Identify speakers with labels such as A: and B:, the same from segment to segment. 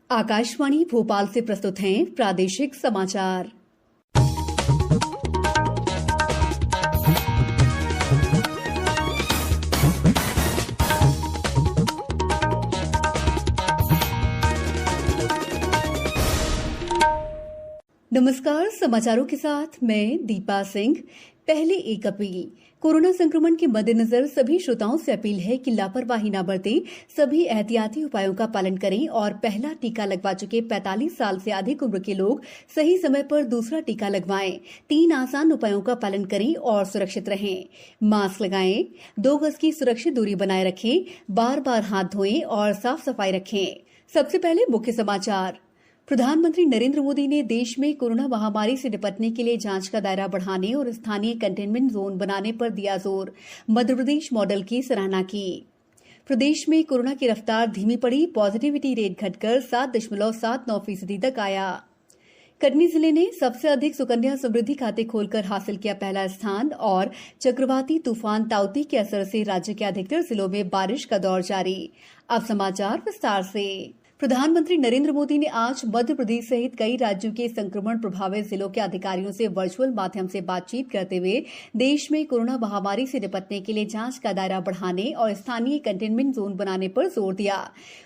A: आकाशवाणी भोपाल से प्रस्तुत हैं प्रादेशिक समाचार। नमस्कार, समाचारों के साथ मैं दीपा सिंह। पहले एक अपील। कोरोना संक्रमण के मद्देनजर सभी श्रोताओं से अपील है कि लापरवाही न बरतें, सभी एहतियाती उपायों का पालन करें और पहला टीका लगवा चुके 45 साल से अधिक उम्र के लोग सही समय पर दूसरा टीका लगवाएं। 3 आसान उपायों का पालन करें और सुरक्षित रहें। मास्क लगाएं, 2 गज की सुरक्षित दूरी बनाए रखें, बार-बार हाथ धोएं और साफ सफाई रखें। सबसे पहले मुख्य समाचार। प्रधानमंत्री नरेंद्र मोदी ने देश में कोरोना महामारी से निपटने के लिए जांच का दायरा बढ़ाने और स्थानीय कंटेनमेंट जोन बनाने पर दिया जोर। मध्य प्रदेश मॉडल की सराहना की। प्रदेश में कोरोना की रफ्तार धीमी पड़ी, पॉजिटिविटी रेट घटकर 7.79% तक आया। कटनी जिले ने सबसे अधिक सुकन्या समृद्धि खाते खोलकर हासिल किया पहला स्थान और चक्रवाती तूफान ताउती के असर से राज्य के अधिकतर जिलों में बारिश का दौर जारी। अब समाचार विस्तार से। प्रधानमंत्री नरेंद्र मोदी ने आज मध्य प्रदेश सहित कई राज्यों के संक्रमण प्रभावित जिलों के अधिकारियों से वर्चुअल माध्यम से बातचीत करते हुए देश में कोरोना महामारी से निपटने के लिए जांच का दायरा बढ़ाने और स्थानीय कंटेनमेंट जोन बनाने पर जोर दिया।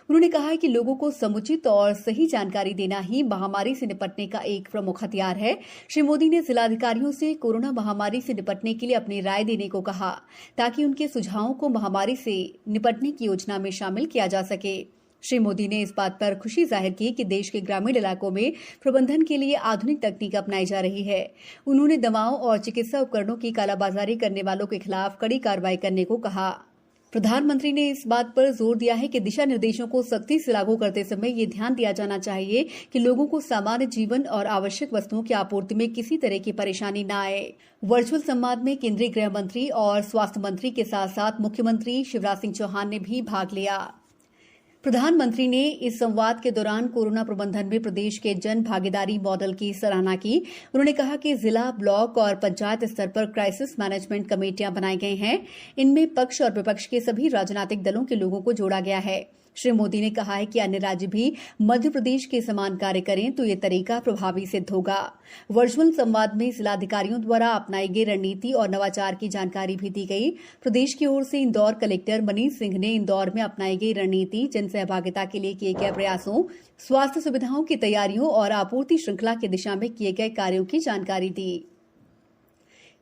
A: उन्होंने कहा कि लोगों को समुचित और सही जानकारी देना ही महामारी से निपटने का एक प्रमुख हथियार है। श्री मोदी ने जिलाधिकारियों से कोरोना महामारी से निपटने के लिए अपनी राय देने को कहा, ताकि उनके सुझावों को महामारी से निपटने की योजना में शामिल किया जा सके। श्री मोदी ने इस बात पर खुशी जाहिर की कि देश के ग्रामीण इलाकों में प्रबंधन के लिए आधुनिक तकनीक अपनाई जा रही है। उन्होंने दवाओं और चिकित्सा उपकरणों की कालाबाजारी करने वालों के खिलाफ कड़ी कार्रवाई करने को कहा। प्रधानमंत्री ने इस बात पर जोर दिया है कि दिशा निर्देशों को सख्ती से लागू करते समय ये ध्यान दिया जाना चाहिए कि लोगों को सामान्य जीवन और आवश्यक वस्तुओं की आपूर्ति में किसी तरह की परेशानी न आए। वर्चुअल संवाद में केंद्रीय गृह मंत्री और स्वास्थ्य मंत्री के साथ साथ मुख्यमंत्री शिवराज सिंह चौहान ने भी भाग लिया। प्रधानमंत्री ने इस संवाद के दौरान कोरोना प्रबंधन में प्रदेश के जन भागीदारी मॉडल की सराहना की। उन्होंने कहा कि जिला, ब्लॉक और पंचायत स्तर पर क्राइसिस मैनेजमेंट कमेटियां बनाई गई हैं। इनमें पक्ष और विपक्ष के सभी राजनीतिक दलों के लोगों को जोड़ा गया है। श्री मोदी ने कहा है कि अन्य राज्य भी मध्य प्रदेश के समान कार्य करें तो ये तरीका प्रभावी सिद्ध होगा। वर्चुअल संवाद में जिलाधिकारियों द्वारा अपनाई गई रणनीति और नवाचार की जानकारी भी दी गई। प्रदेश की ओर से इंदौर कलेक्टर मनीष सिंह ने इंदौर में अपनाई गई रणनीति, जन सहभागिता के लिए किए गए प्रयासों, स्वास्थ्य सुविधाओं की तैयारियों और आपूर्ति श्रृंखला की दिशा में किए गए कार्यों की जानकारी दी।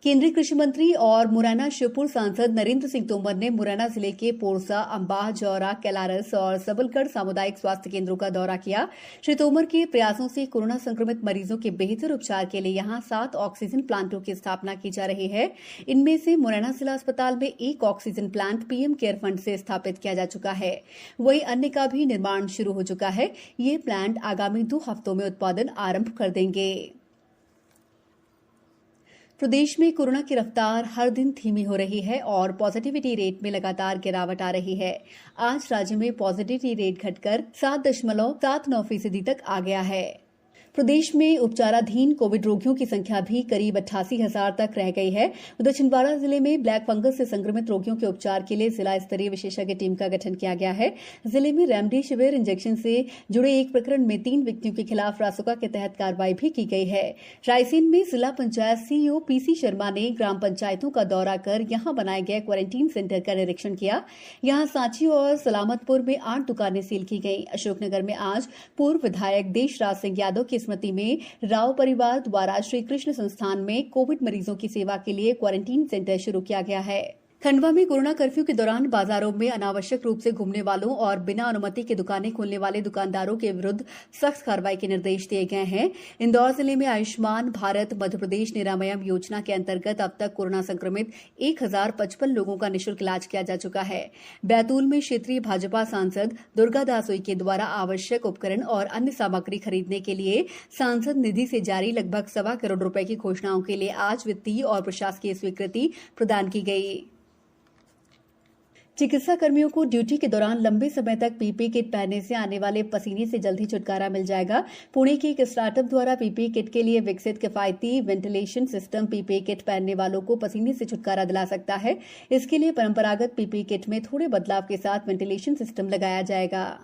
A: केंद्रीय कृषि मंत्री और मुरैना श्योपुर सांसद नरेंद्र सिंह तोमर ने मुरैना जिले के पोरसा, अंबाह, जौरा, कैलारस और सबलगढ़ सामुदायिक स्वास्थ्य केंद्रों का दौरा किया। श्री तोमर के प्रयासों से कोरोना संक्रमित मरीजों के बेहतर उपचार के लिए यहां 7 ऑक्सीजन प्लांटों की स्थापना की जा रही है। इनमें से मुरैना जिला अस्पताल में 1 oxygen plant PM care fund से स्थापित किया जा चुका है। वहीं अन्य का भी निर्माण शुरू हो चुका है। ये प्लांट आगामी 2 हफ्तों में उत्पादन आरंभ कर देंगे। प्रदेश में कोरोना की रफ्तार हर दिन धीमी हो रही है और पॉजिटिविटी रेट में लगातार गिरावट आ रही है। आज राज्य में पॉजिटिविटी रेट घटकर 7.79% तक आ गया है। प्रदेश में उपचाराधीन कोविड रोगियों की संख्या भी करीब 88,000 तक रह गई है। उधर छिंदवाड़ा जिले में ब्लैक फंगस से संक्रमित रोगियों के उपचार के लिए जिला स्तरीय विशेषज्ञ टीम का गठन किया गया है। जिले में रेमडेसिविर इंजेक्शन से जुड़े एक प्रकरण में 3 व्यक्तियों के खिलाफ रासुका के तहत कार्रवाई भी की गई है। रायसेन में जिला पंचायत सीईओ पीसी शर्मा ने ग्राम पंचायतों का दौरा कर यहां बनाए गए क्वारंटीन सेंटर का निरीक्षण किया। यहां सांची और सलामतपुर में 8 दुकानें सील की गई। अशोकनगर में आज पूर्व विधायक देशराज सिंह यादव की स्मृति में राव परिवार द्वारा श्री कृष्ण संस्थान में कोविड मरीजों की सेवा के लिए क्वारंटीन सेंटर शुरू किया गया है। खंडवा में कोरोना कर्फ्यू के दौरान बाजारों में अनावश्यक रूप से घूमने वालों और बिना अनुमति के दुकानें खोलने वाले दुकानदारों के विरुद्ध सख्त कार्रवाई के निर्देश दिए गए हैं। इंदौर जिले में आयुष्मान भारत मध्य प्रदेश निरामयम योजना के अंतर्गत अब तक कोरोना संक्रमित 1055 लोगों का निःशुल्क इलाज किया जा चुका है। बैतूल में क्षेत्रीय भाजपा सांसद दुर्गादास उइके द्वारा आवश्यक उपकरण और अन्य सामग्री खरीदने के लिए सांसद निधि से जारी लगभग 1.25 करोड़ रुपए की घोषणाओं के लिए आज वित्तीय और प्रशासकीय स्वीकृति प्रदान की गई। चिकित्सा कर्मियों को ड्यूटी के दौरान लंबे समय तक पीपीई किट पहनने से आने वाले पसीने से जल्द ही छुटकारा मिल जाएगा। पुणे के एक स्टार्टअप द्वारा पीपीई किट के लिए विकसित किफायती वेंटिलेशन सिस्टम पीपीई किट पहनने वालों को पसीने से छुटकारा दिला सकता है। इसके लिए परंपरागत पीपीई किट में थोड़े बदलाव के साथ वेंटिलेशन सिस्टम लगाया जाएगा।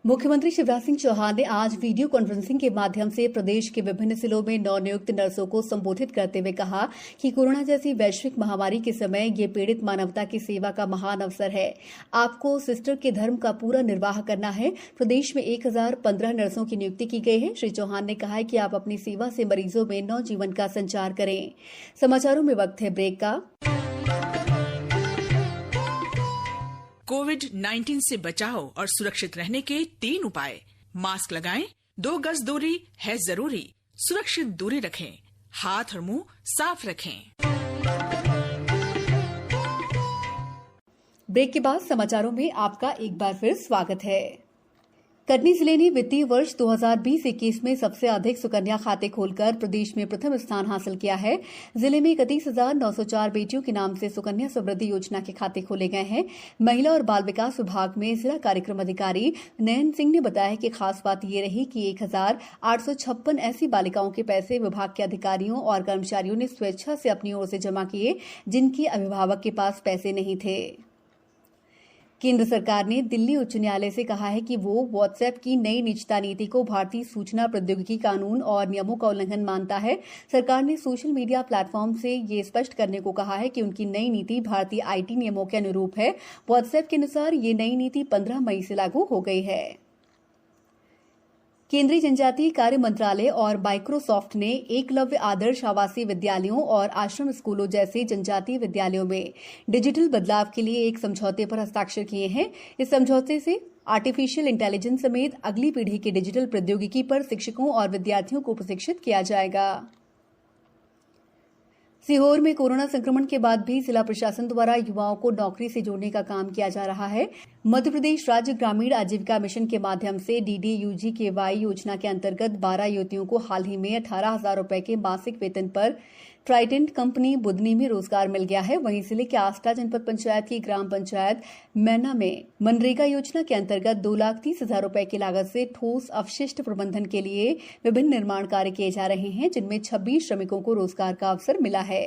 A: मुख्यमंत्री शिवराज सिंह चौहान ने आज वीडियो कॉन्फ्रेंसिंग के माध्यम से प्रदेश के विभिन्न जिलों में नवनियुक्त नर्सों को संबोधित करते हुए कहा कि कोरोना जैसी वैश्विक महामारी के समय ये पीड़ित मानवता की सेवा का महान अवसर है। आपको सिस्टर के धर्म का पूरा निर्वाह करना है। प्रदेश में 1015 नर्सों की नियुक्ति की गई है। श्री चौहान ने कहा कि आप अपनी सेवा से मरीजों में नव जीवन का संचार करें। समाचारों में वक्त है ब्रेक का।
B: कोविड-19 से बचाव और सुरक्षित रहने के 3 उपाय। मास्क लगाएं, 2 गज दूरी है जरूरी, सुरक्षित दूरी रखें, हाथ और मुंह साफ रखें।
A: ब्रेक के बाद समाचारों में आपका एक बार फिर स्वागत है। कटनी जिले ने वित्तीय वर्ष 2020-21 में सबसे अधिक सुकन्या खाते खोलकर प्रदेश में प्रथम स्थान हासिल किया है। जिले में 31,904 बेटियों के नाम से सुकन्या समृद्धि योजना के खाते खोले गए हैं। महिला और बाल विकास विभाग में जिला कार्यक्रम अधिकारी नयन सिंह ने बताया कि खास बात ये रही कि 1,856 ऐसी बालिकाओं के पैसे विभाग के अधिकारियों और कर्मचारियों ने स्वेच्छा से अपनी ओर से जमा किए, जिनके अभिभावक के पास पैसे नहीं थे। केंद्र सरकार ने दिल्ली उच्च न्यायालय से कहा है कि वो व्हाट्सएप की नई निजता नीति को भारतीय सूचना प्रौद्योगिकी कानून और नियमों का उल्लंघन मानता है। सरकार ने सोशल मीडिया प्लेटफॉर्म से ये स्पष्ट करने को कहा है कि उनकी नई नीति भारतीय आईटी नियमों के अनुरूप है। व्हाट्सएप के अनुसार ये नई नीति 15 मई से लागू हो गई है। केंद्रीय जनजातीय कार्य मंत्रालय और माइक्रोसॉफ्ट ने एकलव्य आदर्श आवासीय विद्यालयों और आश्रम स्कूलों जैसे जनजातीय विद्यालयों में डिजिटल बदलाव के लिए एक समझौते पर हस्ताक्षर किए हैं। इस समझौते से आर्टिफिशियल इंटेलिजेंस समेत अगली पीढ़ी की डिजिटल प्रौद्योगिकी पर शिक्षकों और विद्यार्थियों को प्रशिक्षित किया जाएगा। सीहोर में कोरोना संक्रमण के बाद भी जिला प्रशासन द्वारा युवाओं को नौकरी से जोड़ने का काम किया जा रहा है। मध्य प्रदेश राज्य ग्रामीण आजीविका मिशन के माध्यम से DDUGKY योजना के अंतर्गत 12 युवतियों को हाल ही में 18,000 रुपए के मासिक वेतन पर ट्राइडेंट कंपनी बुधनी में रोजगार मिल गया है। वहीं जिले के आष्टा जनपद पंचायत की ग्राम पंचायत मैना में मनरेगा योजना के अंतर्गत 2,30,000 रुपए की लागत से ठोस अपशिष्ट प्रबंधन के लिए विभिन्न निर्माण कार्य किए जा रहे हैं, जिनमें 26 श्रमिकों को रोजगार का अवसर मिला है।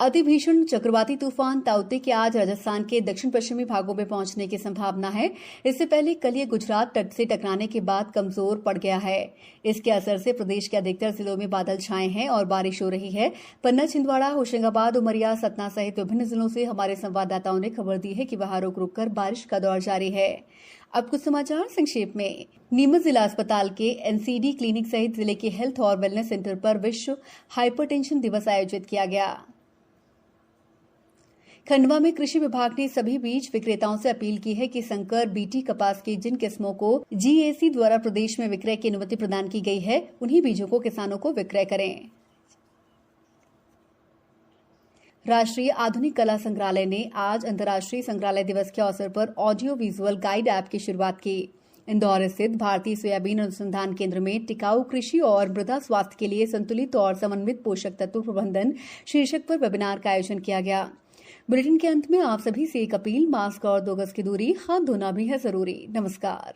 A: अति भीषण चक्रवाती तूफान ताउते के आज राजस्थान के दक्षिण पश्चिमी भागों में पहुंचने की संभावना है। इससे पहले कल ये गुजरात तट से टकराने के बाद कमजोर पड़ गया है। इसके असर से प्रदेश के अधिकतर जिलों में बादल छाए हैं और बारिश हो रही है। पन्ना, छिंदवाड़ा, होशंगाबाद, उमरिया, सतना सहित विभिन्न जिलों से हमारे संवाददाताओं ने खबर दी है कि वहां रुक रुक कर बारिश का दौर जारी है। अब कुछ समाचार संक्षेप में। नीमच जिला अस्पताल के NCD क्लिनिक सहित जिले के हेल्थ और वेलनेस सेंटर पर विश्व हाइपरटेंशन दिवस आयोजित किया गया। खंडवा में कृषि विभाग ने सभी बीज विक्रेताओं से अपील की है कि संकर बीटी कपास की जिन किस्मों को GAC द्वारा प्रदेश में विक्रय की अनुमति प्रदान की गई है, उन्हीं बीजों को किसानों को विक्रय करें। राष्ट्रीय आधुनिक कला संग्रहालय ने आज अंतर्राष्ट्रीय संग्रहालय दिवस के अवसर पर ऑडियो विजुअल गाइड ऐप की शुरुआत की। इंदौर स्थित भारतीय सोयाबीन अनुसंधान केंद्र में टिकाऊ कृषि और मृदा स्वास्थ्य के लिए संतुलित और समन्वित पोषक तत्व प्रबंधन शीर्षक पर वेबिनार का आयोजन किया गया। बुलेटिन के अंत में आप सभी से एक अपील, मास्क और 2 गज की दूरी, हाथ धोना भी है जरूरी। नमस्कार।